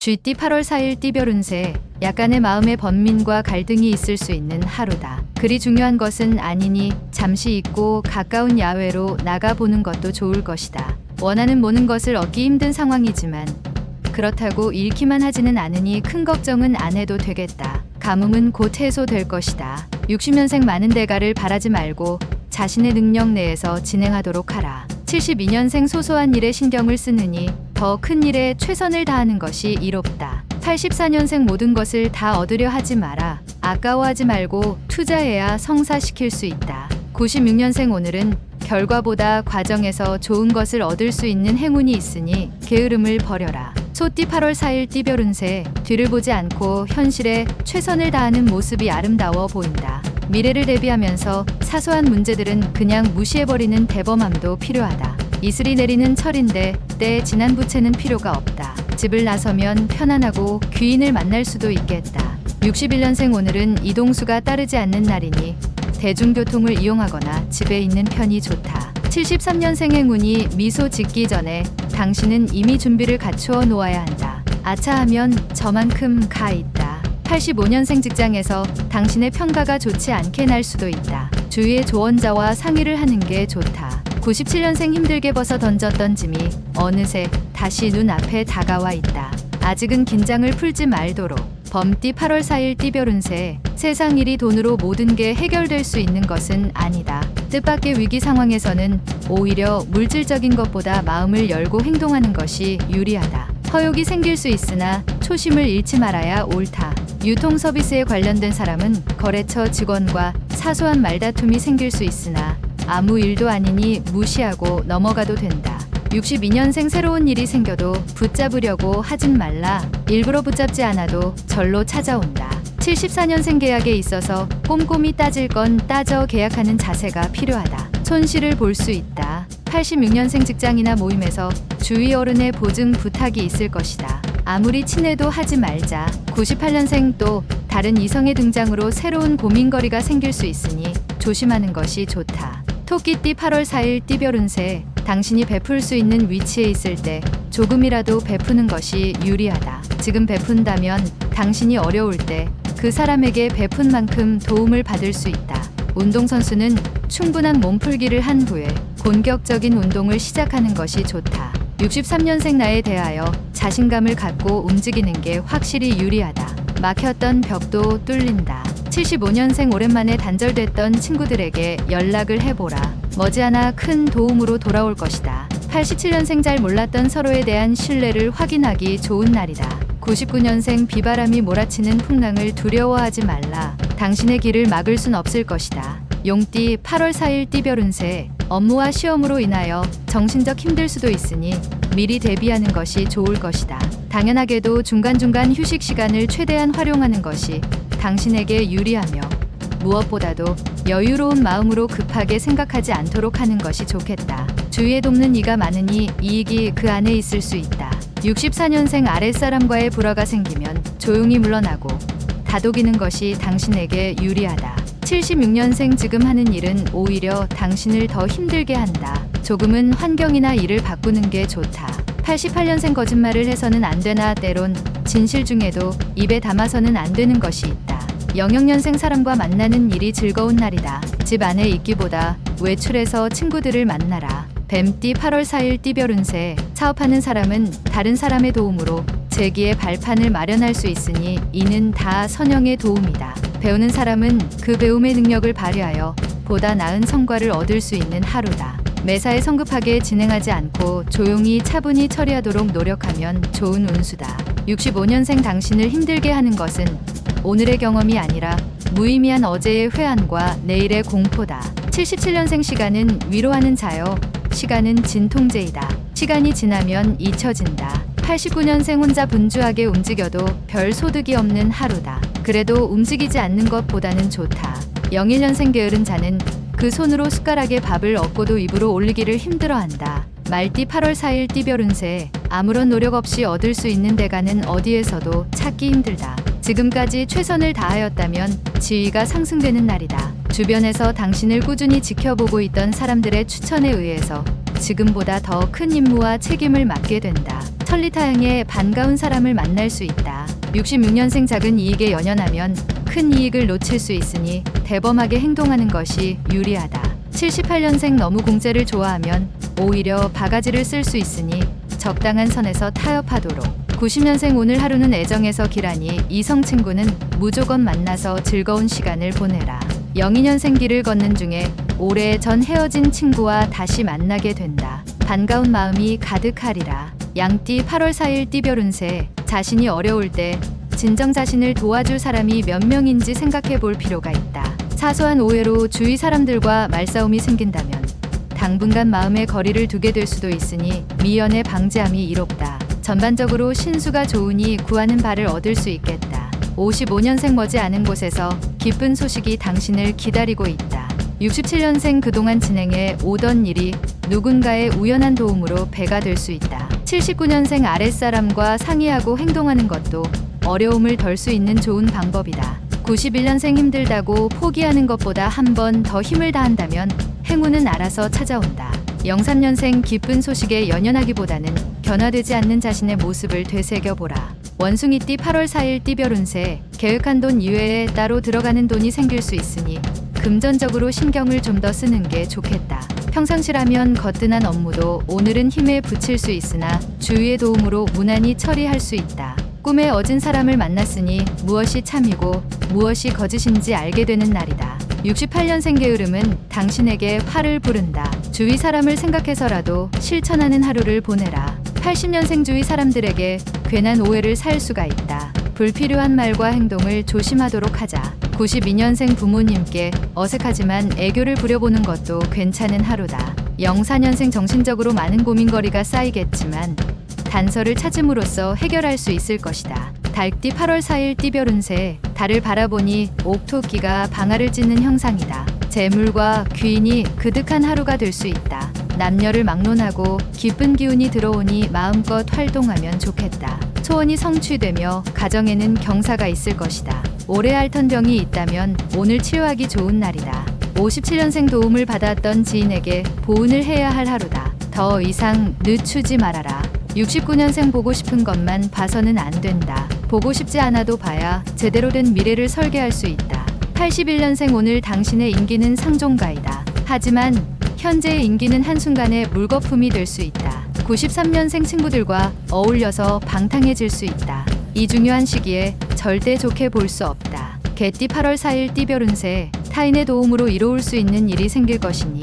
쥐띠 8월 4일 띠별 운세, 약간의 마음의 번민과 갈등이 있을 수 있는 하루다. 그리 중요한 것은 아니니 잠시 잊고 가까운 야외로 나가보는 것도 좋을 것이다. 원하는 모든 것을 얻기 힘든 상황이지만 그렇다고 잃기만 하지는 않으니 큰 걱정은 안 해도 되겠다. 가뭄은 곧 해소될 것이다. 60년생 많은 대가를 바라지 말고 자신의 능력 내에서 진행하도록 하라. 72년생 소소한 일에 신경을 쓰느니 더 큰 일에 최선을 다하는 것이 이롭다. 84년생 모든 것을 다 얻으려 하지 마라. 아까워하지 말고 투자해야 성사시킬 수 있다. 96년생 오늘은 결과보다 과정에서 좋은 것을 얻을 수 있는 행운이 있으니 게으름을 버려라. 소띠 8월 4일 띠별 운세, 뒤를 보지 않고 현실에 최선을 다하는 모습이 아름다워 보인다. 미래를 대비하면서 사소한 문제들은 그냥 무시해버리는 대범함도 필요하다. 이슬이 내리는 철인데 때에 진한 부채는 필요가 없다. 집을 나서면 편안하고 귀인을 만날 수도 있겠다. 61년생 오늘은 이동수가 따르지 않는 날이니 대중교통을 이용하거나 집에 있는 편이 좋다. 73년생 행운이 미소 짓기 전에 당신은 이미 준비를 갖추어 놓아야 한다. 아차하면 저만큼 가 있다. 85년생 직장에서 당신의 평가가 좋지 않게 날 수도 있다. 주위의 조언자와 상의를 하는 게 좋다. 97년생 힘들게 벗어 던졌던 짐이 어느새 다시 눈앞에 다가와 있다. 아직은 긴장을 풀지 말도록. 범띠 8월 4일 띠별 운세, 세상 일이 돈으로 모든 게 해결될 수 있는 것은 아니다. 뜻밖의 위기 상황에서는 오히려 물질적인 것보다 마음을 열고 행동하는 것이 유리하다. 허욕이 생길 수 있으나 초심을 잃지 말아야 옳다. 유통 서비스에 관련된 사람은 거래처 직원과 사소한 말다툼이 생길 수 있으나 아무 일도 아니니 무시하고 넘어가도 된다. 62년생 새로운 일이 생겨도 붙잡으려고 하진 말라. 일부러 붙잡지 않아도 절로 찾아온다. 74년생 계약에 있어서 꼼꼼히 따질 건 따져 계약하는 자세가 필요하다. 손실을 볼 수 있다. 86년생 직장이나 모임에서 주위 어른의 보증 부탁이 있을 것이다. 아무리 친해도 하지 말자. 98년생 또 다른 이성의 등장으로 새로운 고민거리가 생길 수 있으니 조심하는 것이 좋다. 토끼띠 8월 4일 띠별 운세, 당신이 베풀 수 있는 위치에 있을 때 조금이라도 베푸는 것이 유리하다. 지금 베푼다면 당신이 어려울 때 그 사람에게 베푼 만큼 도움을 받을 수 있다. 운동선수는 충분한 몸풀기를 한 후에 본격적인 운동을 시작하는 것이 좋다. 63년생 나에 대하여 자신감을 갖고 움직이는 게 확실히 유리하다. 막혔던 벽도 뚫린다. 75년생 오랜만에 단절됐던 친구들에게 연락을 해보라. 머지않아 큰 도움으로 돌아올 것이다. 87년생 잘 몰랐던 서로에 대한 신뢰를 확인하기 좋은 날이다. 99년생 비바람이 몰아치는 풍랑을 두려워하지 말라. 당신의 길을 막을 순 없을 것이다. 용띠 8월 4일 띠별 운세, 업무와 시험으로 인하여 정신적 힘들 수도 있으니 미리 대비하는 것이 좋을 것이다. 당연하게도 중간중간 휴식 시간을 최대한 활용하는 것이 당신에게 유리하며 무엇보다도 여유로운 마음으로 급하게 생각하지 않도록 하는 것이 좋겠다. 주위에 돕는 이가 많으니 이익이 그 안에 있을 수 있다. 64년생 아랫사람과의 불화가 생기면 조용히 물러나고 다독이는 것이 당신에게 유리하다. 76년생 지금 하는 일은 오히려 당신을 더 힘들게 한다. 조금은 환경이나 일을 바꾸는 게 좋다. 88년생 거짓말을 해서는 안 되나 때론 진실 중에도 입에 담아서는 안 되는 것이 있다. 00년생 사람과 만나는 일이 즐거운 날이다. 집 안에 있기보다 외출해서 친구들을 만나라. 뱀띠 8월 4일 띠별 운세, 사업하는 사람은 다른 사람의 도움으로 재기의 발판을 마련할 수 있으니 이는 다 선영의 도움이다. 배우는 사람은 그 배움의 능력을 발휘하여 보다 나은 성과를 얻을 수 있는 하루다. 매사에 성급하게 진행하지 않고 조용히 차분히 처리하도록 노력하면 좋은 운수다. 65년생 당신을 힘들게 하는 것은 오늘의 경험이 아니라 무의미한 어제의 회한과 내일의 공포다. 77년생 시간은 위로하는 자요. 시간은 진통제이다. 시간이 지나면 잊혀진다. 89년생 혼자 분주하게 움직여도 별 소득이 없는 하루다. 그래도 움직이지 않는 것보다는 좋다. 01년생 게으른 자는 그 손으로 숟가락에 밥을 얻고도 입으로 올리기를 힘들어한다. 말띠 8월 4일 띠별 운세, 아무런 노력 없이 얻을 수 있는 대가는 어디에서도 찾기 힘들다. 지금까지 최선을 다하였다면 지위가 상승되는 날이다. 주변에서 당신을 꾸준히 지켜보고 있던 사람들의 추천에 의해서 지금보다 더 큰 임무와 책임을 맡게 된다. 천리타향에 반가운 사람을 만날 수 있다. 66년생 작은 이익에 연연하면 큰 이익을 놓칠 수 있으니 대범하게 행동하는 것이 유리하다. 78년생 너무 공짜를 좋아하면 오히려 바가지를 쓸 수 있으니 적당한 선에서 타협하도록. 90년생 오늘 하루는 애정에서 길하니 이성 친구는 무조건 만나서 즐거운 시간을 보내라. 02년생 길을 걷는 중에 오래전 헤어진 친구와 다시 만나게 된다. 반가운 마음이 가득하리라. 양띠 8월 4일 띠별 운세. 자신이 어려울 때 진정 자신을 도와줄 사람이 몇 명인지 생각해 볼 필요가 있다. 사소한 오해로 주위 사람들과 말싸움이 생긴다면 당분간 마음의 거리를 두게 될 수도 있으니 미연에 방지함이 이롭다. 전반적으로 신수가 좋으니 구하는 바를 얻을 수 있겠다. 55년생 머지않은 곳에서 기쁜 소식이 당신을 기다리고 있다. 67년생 그동안 진행해 오던 일이 누군가의 우연한 도움으로 배가 될 수 있다. 79년생 아랫사람과 상의하고 행동하는 것도 어려움을 덜 수 있는 좋은 방법이다. 91년생 힘들다고 포기하는 것보다 한 번 더 힘을 다한다면 행운은 알아서 찾아온다. 03년생 기쁜 소식에 연연하기보다는 변화되지 않는 자신의 모습을 되새겨보라. 원숭이띠 8월 4일 띠별 운세. 계획한 돈 이외에 따로 들어가는 돈이 생길 수 있으니 금전적으로 신경을 좀 더 쓰는 게 좋겠다. 평상시라면 거뜬한 업무도 오늘은 힘에 부칠 수 있으나 주위의 도움으로 무난히 처리할 수 있다. 꿈에 어진 사람을 만났으니 무엇이 참이고 무엇이 거짓인지 알게 되는 날이다. 68년생 게으름은 당신에게 화를 부른다. 주위 사람을 생각해서라도 실천하는 하루를 보내라. 80년생 주위 사람들에게 괜한 오해를 살 수가 있다. 불필요한 말과 행동을 조심하도록 하자. 92년생 부모님께 어색하지만 애교를 부려보는 것도 괜찮은 하루다. 04년생 정신적으로 많은 고민거리가 쌓이겠지만 단서를 찾음으로써 해결할 수 있을 것이다. 달띠 8월 4일 띠별 운세. 달을 바라보니 옥토끼가 방아를 찢는 형상이다. 재물과 귀인이 그득한 하루가 될 수 있다. 남녀를 막론하고 기쁜 기운이 들어오니 마음껏 활동하면 좋겠다. 소원이 성취되며 가정에는 경사가 있을 것이다. 오래 앓던 병이 있다면 오늘 치료하기 좋은 날이다. 57년생 도움을 받았던 지인에게 보은을 해야 할 하루다. 더 이상 늦추지 말아라. 69년생 보고 싶은 것만 봐서는 안 된다. 보고 싶지 않아도 봐야 제대로 된 미래를 설계할 수 있다. 81년생 오늘 당신의 인기는 상종가이다. 하지만 현재의 인기는 한순간에 물거품이 될 수 있다. 93년생 친구들과 어울려서 방탕해질 수 있다. 이 중요한 시기에 절대 좋게 볼 수 없다. 개띠 8월 4일 띠별 운세. 타인의 도움으로 이로울 수 있는 일이 생길 것이니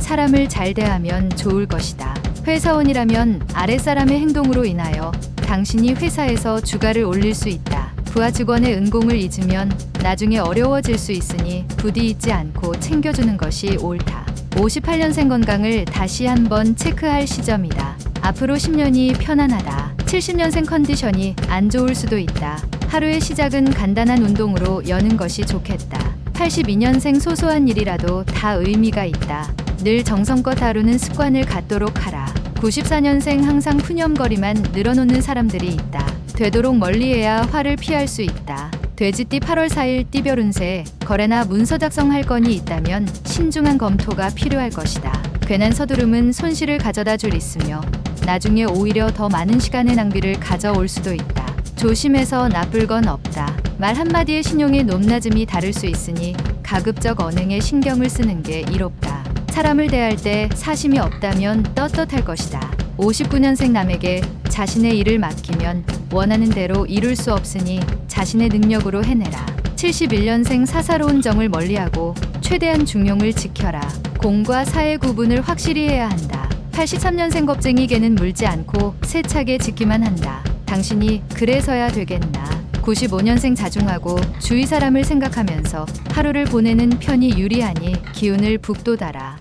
사람을 잘 대하면 좋을 것이다. 회사원이라면 아랫사람의 행동으로 인하여 당신이 회사에서 주가를 올릴 수 있다. 부하 직원의 은공을 잊으면 나중에 어려워질 수 있으니 부디 잊지 않고 챙겨주는 것이 옳다. 58년생 건강을 다시 한번 체크할 시점이다. 앞으로 10년이 편안하다. 70년생 컨디션이 안 좋을 수도 있다. 하루의 시작은 간단한 운동으로 여는 것이 좋겠다. 82년생 소소한 일이라도 다 의미가 있다. 늘 정성껏 다루는 습관을 갖도록 하라. 94년생 항상 푸념거리만 늘어놓는 사람들이 있다. 되도록 멀리해야 화를 피할 수 있다. 돼지띠 8월 4일 띠별 운세. 거래나 문서 작성할 건이 있다면 신중한 검토가 필요할 것이다. 괜한 서두름은 손실을 가져다 줄 있으며 나중에 오히려 더 많은 시간의 낭비를 가져올 수도 있다. 조심해서 나쁠 건 없다. 말 한마디의 신용의 높낮음이 다를 수 있으니 가급적 언행에 신경을 쓰는 게 이롭다. 사람을 대할 때 사심이 없다면 떳떳할 것이다. 59년생 남에게 자신의 일을 맡기면 원하는 대로 이룰 수 없으니 자신의 능력으로 해내라. 71년생 사사로운 정을 멀리하고 최대한 중용을 지켜라. 공과 사의 구분을 확실히 해야 한다. 83년생 겁쟁이 개는 물지 않고 세차게 짖기만 한다. 당신이 그래서야 되겠나. 95년생 자중하고 주위 사람을 생각하면서 하루를 보내는 편이 유리하니 기운을 북돋아라.